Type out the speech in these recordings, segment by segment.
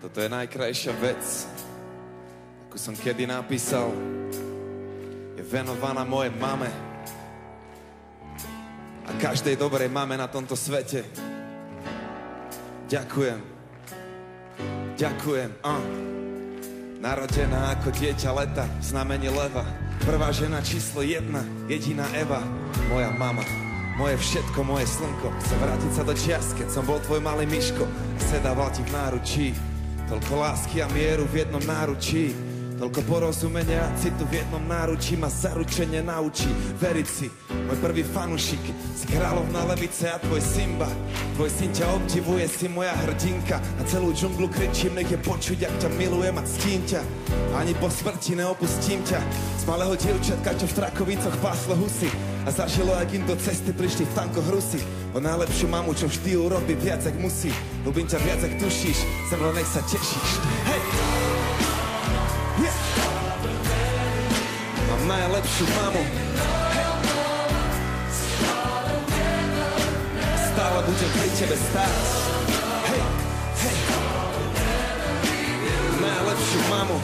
Toto je najkrajšia vec, akú som kedy napísal. Je venovaná mojej mame a každej dobrej mame na tomto svete. Ďakujem. Narodená ako dieťa leta, v znamení leva. Prvá žena číslo 1, jediná Eva. Moja mama, moje všetko, moje slnko. Chcem vrátiť sa do čias, keď som bol tvoj malý myško a sedával ti v náručí. Toľko lásky a mieru v jednom náručí. Toľko porozumenia a citu v jednom náručí ma zaručene naučí veriť si. Môj prvý fanušik, si kráľovná levice a tvoj Simba. Tvoj syn ťa obdivuje, si moja hrdinka. Na celú džunglu kričím, nech je počuť, jak ťa milujem a ctím ťa. Ani po smrti neopustím ťa. Z malého dievčatka, čo v Trakovicoch páslo husy a zažilo, jak im do cesty prišli v tankoch Rusy. O najlepšiu mamu, čo vždy urobí viac, jak musí. Ľúbim ťa viac, jak tušíš, sem len nech sa tešíš. Hej! Yeah. Mám najlepšiu mamu. Hey. Stále budem pri tebe stáť. Hej, hej. Najlepšiu mamu.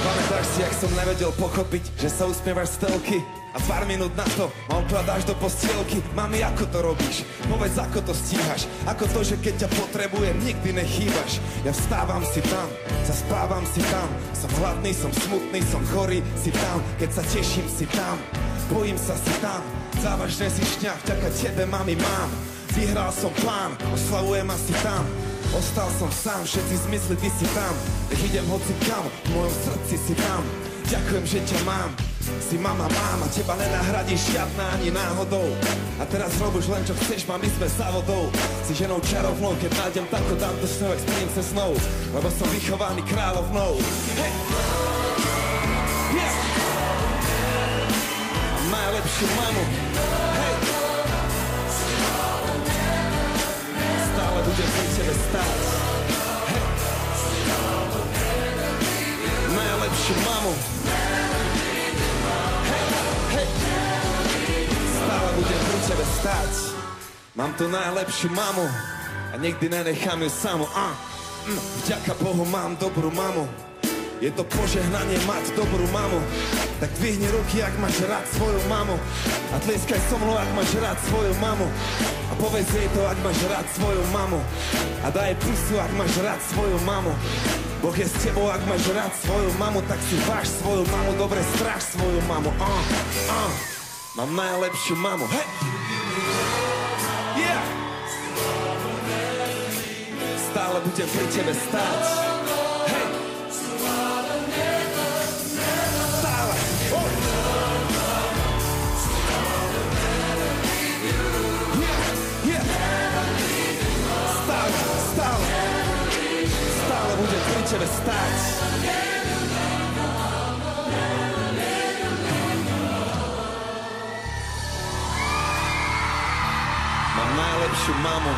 Pamätáš si, jak som nevedel pochopiť, že sa usmievaš z telky a pár minút na to ma ukladáš do postielky. Mami, ako to robíš? Povedz, ako to stíhaš? Ako to, že keď ťa potrebujem, nikdy nechýbaš? Ja vstávam si tam, zaspávam si tam. Som hladný, som smutný, som chorý, si tam. Keď sa teším, si tam. Bojím sa, si tam. Závažne si šňa, vďaka tebe, mami, mám. Vyhral som plán, oslavujem asi tam. Ostal som sám, všetci zmysly, ty si tam. Nech idem hoci kam, v mojom srdci si tam. Ďakujem, že ťa mám. Si mama, máma, teba nenahradíš žiadna ani náhodou. A teraz robíš len čo chceš, mami, sme závodou. Si ženou čarovnou, keď nájdem tako, dám do snovek s princeznou. Lebo som vychovaný kráľovnou. Hej! Yeah! Mám najlepšiu mamu. Hej! Stále budem pri tebe stáť. Hej! Najlepšiu mamu. Stále budem pri tebe stáť. Mám tu najlepšiu mamu a nikdy nenechám ju samu. Vďaka Bohu mám dobrú mamu. Je to požehnanie mať dobrú mamu. Tak dvihni ruky, ak máš rád svoju mamu. A tlieskaj so mnou, ak máš rád svoju mamu. A povedz jej to, ak máš rád svoju mamu. A daj pusu, ak máš rád svoju mamu. Boh je s tebou, ak máš rád svoju mamu. Tak si váž svoju mamu, dobre stráž svoju mamu. Mám najlepšiu mamu. Hej! Yeah! Stále budem pri tebe stáť. Hej! Stále! Oh! Yeah! Yeah! Stále! Stále! Stále budem pri tebe stáť. Mám najlepšiu mamu.